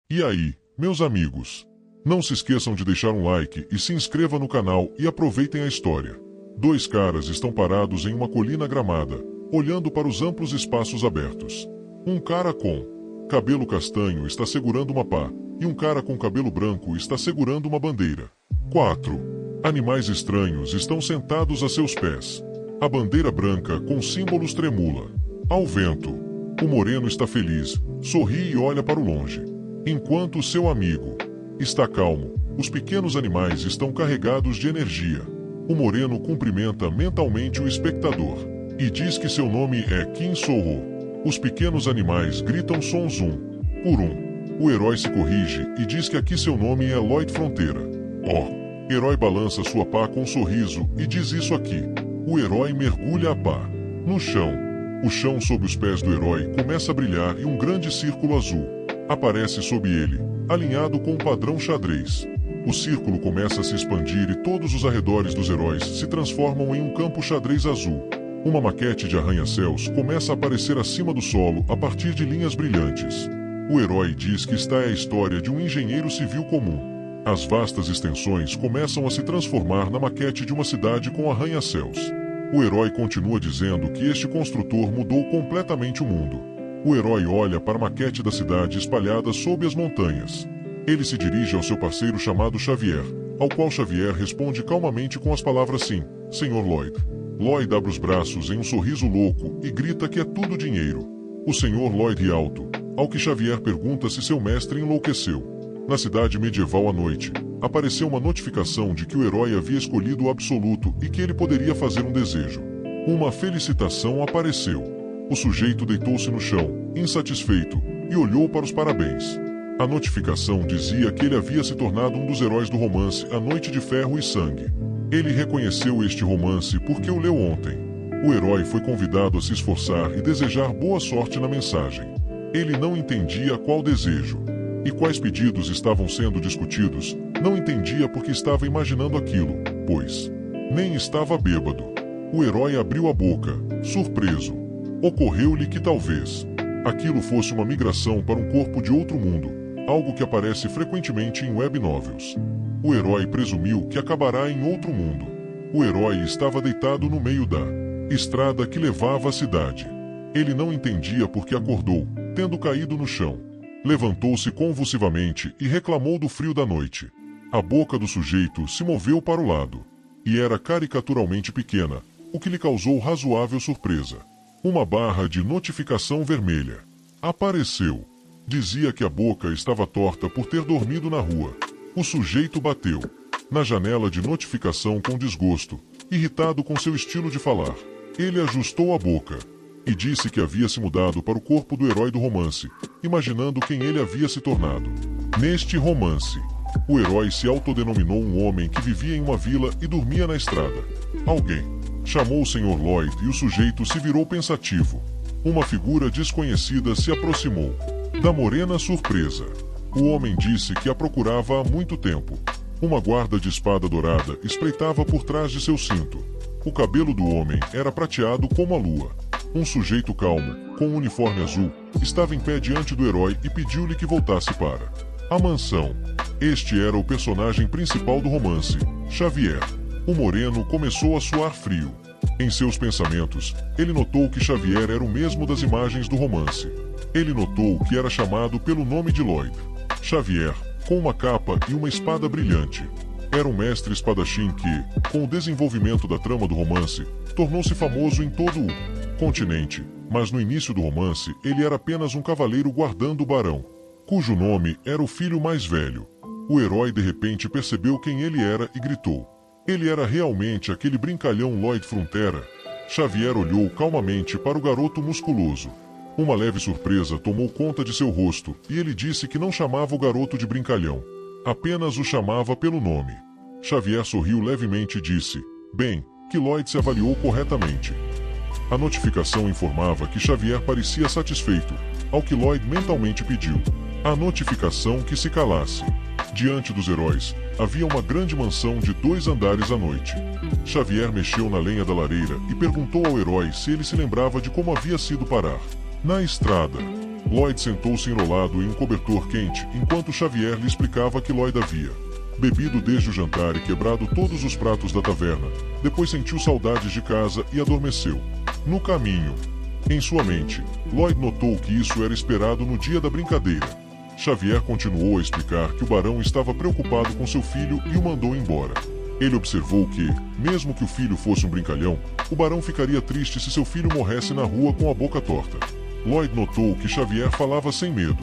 E aí, meus amigos? Não se esqueçam de deixar um like e se inscreva no canal e aproveitem a história. Dois caras estão parados em uma colina gramada, olhando para os amplos espaços abertos. Um cara com cabelo castanho está segurando uma pá, e um cara com cabelo branco está segurando uma bandeira. 4. Animais estranhos estão sentados a seus pés. A bandeira branca com símbolos tremula ao vento. O moreno está feliz, sorri e olha para o longe. Enquanto seu amigo está calmo, os pequenos animais estão carregados de energia. O moreno cumprimenta mentalmente o espectador e diz que seu nome é Kim Soo-ho. Os pequenos animais gritam sons um por um. O herói se corrige e diz que aqui seu nome é Lloyd Fronteira. Herói balança sua pá com um sorriso e diz isso aqui. O herói mergulha a pá no chão. O chão sob os pés do herói começa a brilhar e um grande círculo azul aparece sob ele, alinhado com um padrão xadrez. O círculo começa a se expandir e todos os arredores dos heróis se transformam em um campo xadrez azul. Uma maquete de arranha-céus começa a aparecer acima do solo a partir de linhas brilhantes. O herói diz que esta é a história de um engenheiro civil comum. As vastas extensões começam a se transformar na maquete de uma cidade com arranha-céus. O herói continua dizendo que este construtor mudou completamente o mundo. O herói olha para a maquete da cidade espalhada sob as montanhas. Ele se dirige ao seu parceiro chamado Xavier, ao qual Xavier responde calmamente com as palavras sim, Sr. Lloyd. Lloyd abre os braços em um sorriso louco e grita que é tudo dinheiro. O Sr. Lloyd ri alto, ao que Xavier pergunta se seu mestre enlouqueceu. Na cidade medieval à noite, apareceu uma notificação de que o herói havia escolhido o absoluto e que ele poderia fazer um desejo. Uma felicitação apareceu. O sujeito deitou-se no chão, insatisfeito, e olhou para os parabéns. A notificação dizia que ele havia se tornado um dos heróis do romance A Noite de Ferro e Sangue. Ele reconheceu este romance porque o leu ontem. O herói foi convidado a se esforçar e desejar boa sorte na mensagem. Ele não entendia qual desejo e quais pedidos estavam sendo discutidos, não entendia porque estava imaginando aquilo, pois nem estava bêbado. O herói abriu a boca, surpreso. Ocorreu-lhe que talvez aquilo fosse uma migração para um corpo de outro mundo, algo que aparece frequentemente em web novels. O herói presumiu que acabará em outro mundo. O herói estava deitado no meio da estrada que levava à cidade. Ele não entendia porque acordou, tendo caído no chão. Levantou-se convulsivamente e reclamou do frio da noite. A boca do sujeito se moveu para o lado, e era caricaturalmente pequena, o que lhe causou razoável surpresa. Uma barra de notificação vermelha apareceu. Dizia que a boca estava torta por ter dormido na rua. O sujeito bateu na janela de notificação com desgosto, irritado com seu estilo de falar. Ele ajustou a boca e disse que havia se mudado para o corpo do herói do romance, imaginando quem ele havia se tornado. Neste romance, o herói se autodenominou um homem que vivia em uma vila e dormia na estrada. Alguém chamou o Sr. Lloyd e o sujeito se virou pensativo. Uma figura desconhecida se aproximou da morena surpresa. O homem disse que a procurava há muito tempo. Uma guarda de espada dourada espreitava por trás de seu cinto. O cabelo do homem era prateado como a lua. Um sujeito calmo, com um uniforme azul, estava em pé diante do herói e pediu-lhe que voltasse para a mansão. Este era o personagem principal do romance, Xavier. O moreno começou a suar frio. Em seus pensamentos, ele notou que Xavier era o mesmo das imagens do romance. Ele notou que era chamado pelo nome de Lloyd. Xavier, com uma capa e uma espada brilhante. Era um mestre espadachim que, com o desenvolvimento da trama do romance, tornou-se famoso em todo o continente, mas no início do romance ele era apenas um cavaleiro guardando o barão, cujo nome era o filho mais velho. O herói de repente percebeu quem ele era e gritou. Ele era realmente aquele brincalhão Lloyd Fronteira. Xavier olhou calmamente para o garoto musculoso. Uma leve surpresa tomou conta de seu rosto e ele disse que não chamava o garoto de brincalhão, apenas o chamava pelo nome. Xavier sorriu levemente e disse, bem, que Lloyd se avaliou corretamente. A notificação informava que Xavier parecia satisfeito, ao que Lloyd mentalmente pediu a notificação que se calasse. Diante dos heróis, havia uma grande mansão de 2 andares à noite. Xavier mexeu na lenha da lareira e perguntou ao herói se ele se lembrava de como havia sido parar na estrada. Lloyd sentou-se enrolado em um cobertor quente enquanto Xavier lhe explicava que Lloyd havia bebido desde o jantar e quebrado todos os pratos da taverna. Depois sentiu saudades de casa e adormeceu. No caminho, em sua mente, Lloyd notou que isso era esperado no dia da brincadeira. Xavier continuou a explicar que o barão estava preocupado com seu filho e o mandou embora. Ele observou que, mesmo que o filho fosse um brincalhão, o barão ficaria triste se seu filho morresse na rua com a boca torta. Lloyd notou que Xavier falava sem medo.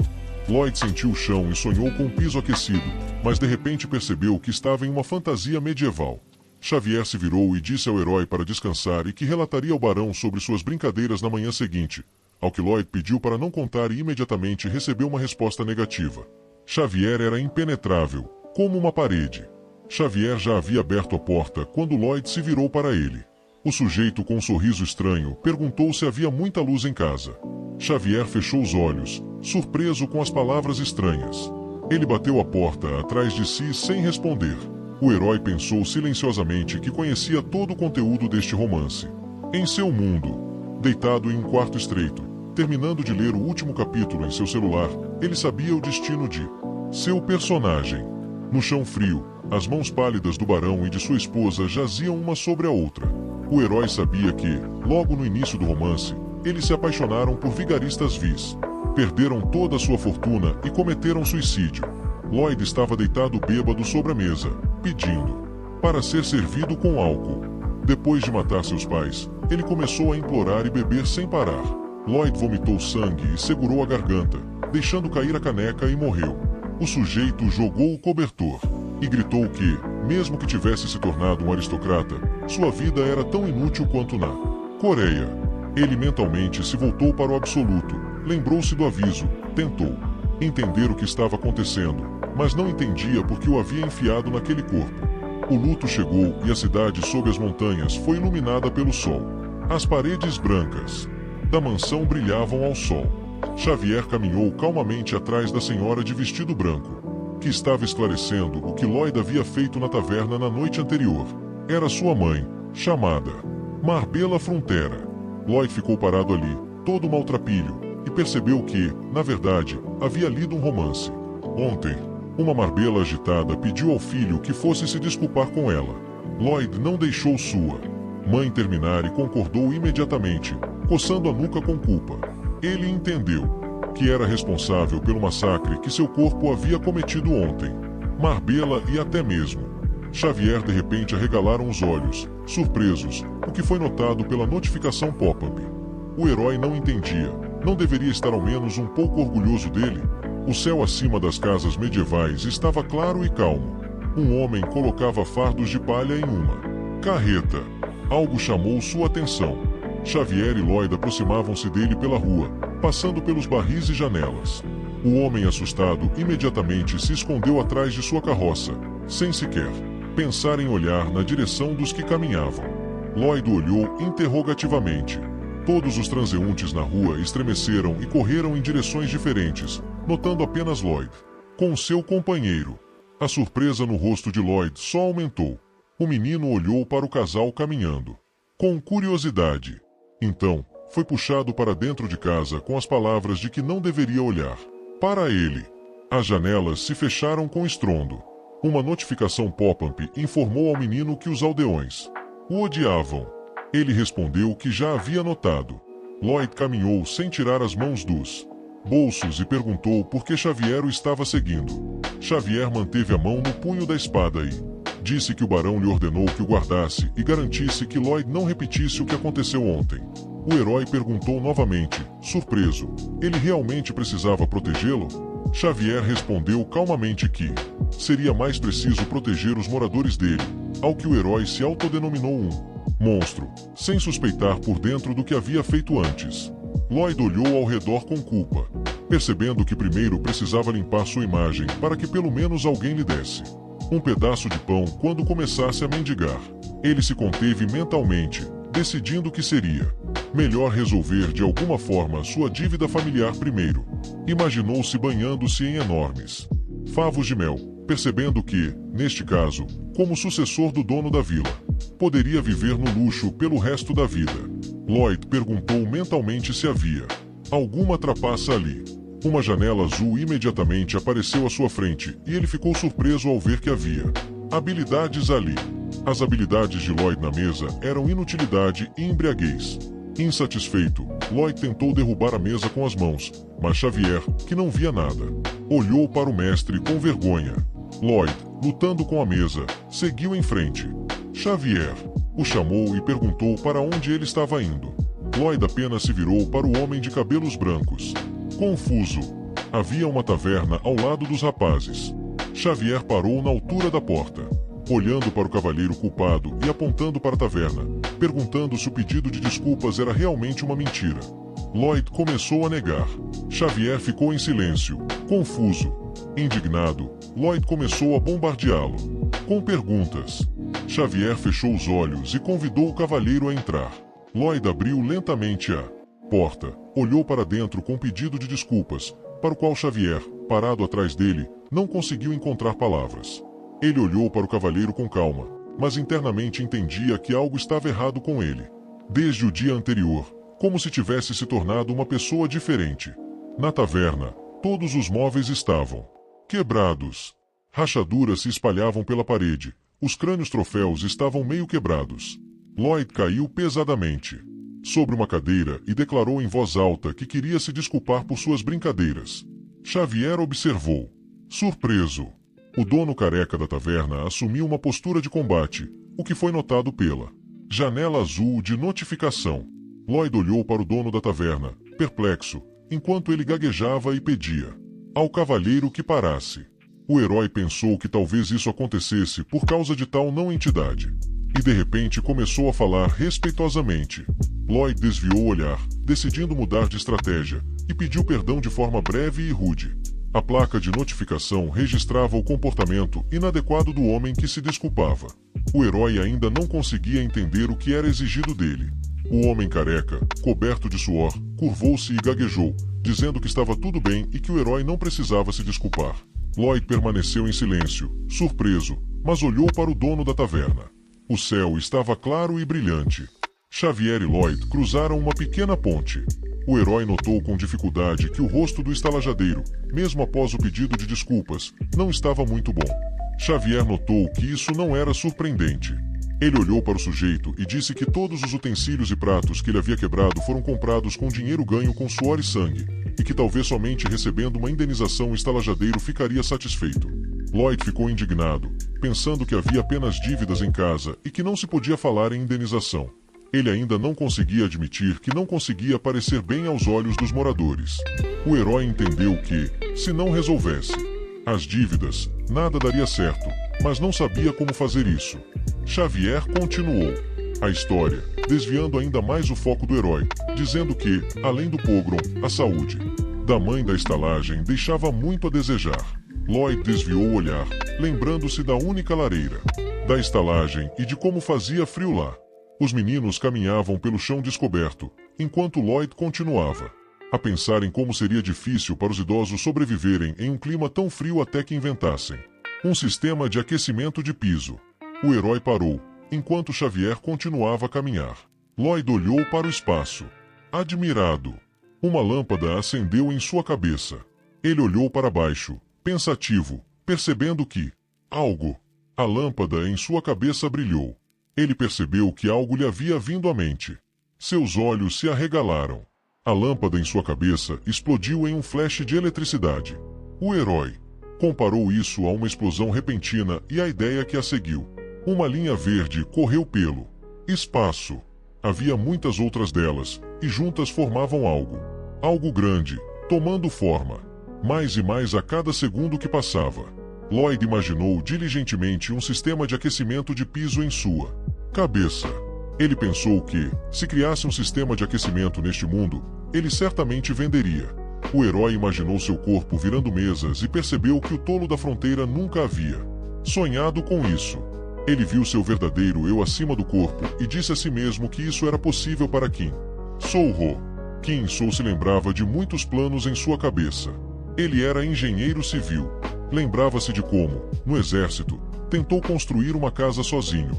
Lloyd sentiu o chão e sonhou com um piso aquecido, mas de repente percebeu que estava em uma fantasia medieval. Xavier se virou e disse ao herói para descansar e que relataria ao barão sobre suas brincadeiras na manhã seguinte, ao que Lloyd pediu para não contar e imediatamente recebeu uma resposta negativa. Xavier era impenetrável, como uma parede. Xavier já havia aberto a porta quando Lloyd se virou para ele. O sujeito, com um sorriso estranho, perguntou se havia muita luz em casa. Xavier fechou os olhos, surpreso com as palavras estranhas. Ele bateu a porta atrás de si sem responder. O herói pensou silenciosamente que conhecia todo o conteúdo deste romance. Em seu mundo, deitado em um quarto estreito, terminando de ler o último capítulo em seu celular, ele sabia o destino de seu personagem. No chão frio, as mãos pálidas do barão e de sua esposa jaziam uma sobre a outra. O herói sabia que, logo no início do romance, eles se apaixonaram por vigaristas vis. Perderam toda a sua fortuna e cometeram suicídio. Lloyd estava deitado bêbado sobre a mesa, pedindo para ser servido com álcool. Depois de matar seus pais, ele começou a implorar e beber sem parar. Lloyd vomitou sangue e segurou a garganta, deixando cair a caneca e morreu. O sujeito jogou o cobertor e gritou que, mesmo que tivesse se tornado um aristocrata, sua vida era tão inútil quanto na Coreia. Ele mentalmente se voltou para o absoluto, lembrou-se do aviso, tentou entender o que estava acontecendo, mas não entendia porque o havia enfiado naquele corpo. O luto chegou e a cidade sob as montanhas foi iluminada pelo sol. As paredes brancas da mansão brilhavam ao sol. Xavier caminhou calmamente atrás da senhora de vestido branco, que estava esclarecendo o que Lloyd havia feito na taverna na noite anterior. Era sua mãe, chamada Marbella Frontera. Lloyd ficou parado ali, todo maltrapilho, e percebeu que, na verdade, havia lido um romance. Ontem, uma Marbella agitada pediu ao filho que fosse se desculpar com ela. Lloyd não deixou sua mãe terminar e concordou imediatamente, coçando a nuca com culpa. Ele entendeu que era responsável pelo massacre que seu corpo havia cometido ontem. Marbella e até mesmo Xavier de repente arregalaram os olhos, surpresos, o que foi notado pela notificação pop-up. O herói não entendia. Não deveria estar ao menos um pouco orgulhoso dele? O céu acima das casas medievais estava claro e calmo. Um homem colocava fardos de palha em uma carreta. Algo chamou sua atenção. Xavier e Lloyd aproximavam-se dele pela rua, passando pelos barris e janelas. O homem, assustado, imediatamente se escondeu atrás de sua carroça, sem sequer pensar em olhar na direção dos que caminhavam. Lloyd olhou interrogativamente. Todos os transeuntes na rua estremeceram e correram em direções diferentes, notando apenas Lloyd com seu companheiro. A surpresa no rosto de Lloyd só aumentou. O menino olhou para o casal caminhando com curiosidade. Então, foi puxado para dentro de casa com as palavras de que não deveria olhar para ele. As janelas se fecharam com estrondo. Uma notificação pop-up informou ao menino que os aldeões o odiavam. Ele respondeu que já havia notado. Lloyd caminhou sem tirar as mãos dos bolsos e perguntou por que Xavier o estava seguindo. Xavier manteve a mão no punho da espada e disse que o barão lhe ordenou que o guardasse e garantisse que Lloyd não repetisse o que aconteceu ontem. O herói perguntou novamente, surpreso. Ele realmente precisava protegê-lo? Xavier respondeu calmamente que seria mais preciso proteger os moradores dele, ao que o herói se autodenominou um monstro, sem suspeitar por dentro do que havia feito antes. Lloyd olhou ao redor com culpa, percebendo que primeiro precisava limpar sua imagem para que pelo menos alguém lhe desse um pedaço de pão quando começasse a mendigar. Ele se conteve mentalmente, decidindo que seria melhor resolver de alguma forma sua dívida familiar primeiro. Imaginou-se banhando-se em enormes favos de mel, percebendo que, neste caso, como sucessor do dono da vila, poderia viver no luxo pelo resto da vida. Lloyd perguntou mentalmente se havia alguma trapaça ali. Uma janela azul imediatamente apareceu à sua frente e ele ficou surpreso ao ver que havia habilidades ali. As habilidades de Lloyd na mesa eram inutilidade e embriaguez. Insatisfeito, Lloyd tentou derrubar a mesa com as mãos, mas Xavier, que não via nada, olhou para o mestre com vergonha. Lloyd, lutando com a mesa, seguiu em frente. Xavier o chamou e perguntou para onde ele estava indo. Lloyd apenas se virou para o homem de cabelos brancos. Confuso. Havia uma taverna ao lado dos rapazes. Xavier parou na altura da porta, olhando para o cavalheiro culpado e apontando para a taverna, perguntando se o pedido de desculpas era realmente uma mentira. Lloyd começou a negar. Xavier ficou em silêncio, confuso. Indignado, Lloyd começou a bombardeá-lo com perguntas. Xavier fechou os olhos e convidou o cavalheiro a entrar. Lloyd abriu lentamente a porta, olhou para dentro com pedido de desculpas, para o qual Xavier, parado atrás dele, não conseguiu encontrar palavras. Ele olhou para o cavalheiro com calma, mas internamente entendia que algo estava errado com ele. Desde o dia anterior, como se tivesse se tornado uma pessoa diferente. Na taverna, todos os móveis estavam quebrados. Rachaduras se espalhavam pela parede. Os crânios troféus estavam meio quebrados. Lloyd caiu pesadamente sobre uma cadeira e declarou em voz alta que queria se desculpar por suas brincadeiras. Xavier observou, surpreso. O dono careca da taverna assumiu uma postura de combate, o que foi notado pela janela azul de notificação. Lloyd olhou para o dono da taverna, perplexo, enquanto ele gaguejava e pedia ao cavalheiro que parasse. O herói pensou que talvez isso acontecesse por causa de tal não entidade. E de repente começou a falar respeitosamente. Lloyd desviou o olhar, decidindo mudar de estratégia, e pediu perdão de forma breve e rude. A placa de notificação registrava o comportamento inadequado do homem que se desculpava. O herói ainda não conseguia entender o que era exigido dele. O homem careca, coberto de suor, curvou-se e gaguejou, dizendo que estava tudo bem e que o herói não precisava se desculpar. Lloyd permaneceu em silêncio, surpreso, mas olhou para o dono da taverna. O céu estava claro e brilhante. Xavier e Lloyd cruzaram uma pequena ponte. O herói notou com dificuldade que o rosto do estalajadeiro, mesmo após o pedido de desculpas, não estava muito bom. Xavier notou que isso não era surpreendente. Ele olhou para o sujeito e disse que todos os utensílios e pratos que ele havia quebrado foram comprados com dinheiro ganho com suor e sangue, e que talvez somente recebendo uma indenização o estalajadeiro ficaria satisfeito. Lloyd ficou indignado, pensando que havia apenas dívidas em casa e que não se podia falar em indenização. Ele ainda não conseguia admitir que não conseguia parecer bem aos olhos dos moradores. O herói entendeu que, se não resolvesse as dívidas, nada daria certo, mas não sabia como fazer isso. Xavier continuou a história, desviando ainda mais o foco do herói, dizendo que, além do pogrom, a saúde da mãe da estalagem deixava muito a desejar. Lloyd desviou o olhar, lembrando-se da única lareira da estalagem e de como fazia frio lá. Os meninos caminhavam pelo chão descoberto, enquanto Lloyd continuava a pensar em como seria difícil para os idosos sobreviverem em um clima tão frio até que inventassem um sistema de aquecimento de piso. O herói parou, enquanto Xavier continuava a caminhar. Lloyd olhou para o espaço, admirado. Uma lâmpada acendeu em sua cabeça. Ele olhou para baixo, pensativo, percebendo que a lâmpada em sua cabeça brilhou. Ele percebeu que algo lhe havia vindo à mente. Seus olhos se arregalaram. A lâmpada em sua cabeça explodiu em um flash de eletricidade. O herói comparou isso a uma explosão repentina e a ideia que a seguiu. Uma linha verde correu pelo espaço. Havia muitas outras delas, e juntas formavam algo grande, tomando forma. Mais e mais a cada segundo que passava. Lloyd imaginou diligentemente um sistema de aquecimento de piso em sua cabeça. Ele pensou que, se criasse um sistema de aquecimento neste mundo, ele certamente venderia. O herói imaginou seu corpo virando mesas e percebeu que o tolo da fronteira nunca havia sonhado com isso. Ele viu seu verdadeiro eu acima do corpo e disse a si mesmo que isso era possível para Kim Sou-ho. Kim Sou se lembrava de muitos planos em sua cabeça. Ele era engenheiro civil. Lembrava-se de como, no exército, tentou construir uma casa sozinho.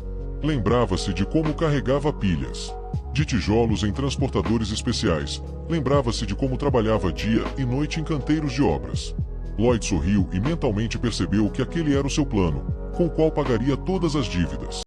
Lembrava-se de como carregava pilhas de tijolos em transportadores especiais. Lembrava-se de como trabalhava dia e noite em canteiros de obras. Lloyd sorriu e mentalmente percebeu que aquele era o seu plano, com o qual pagaria todas as dívidas.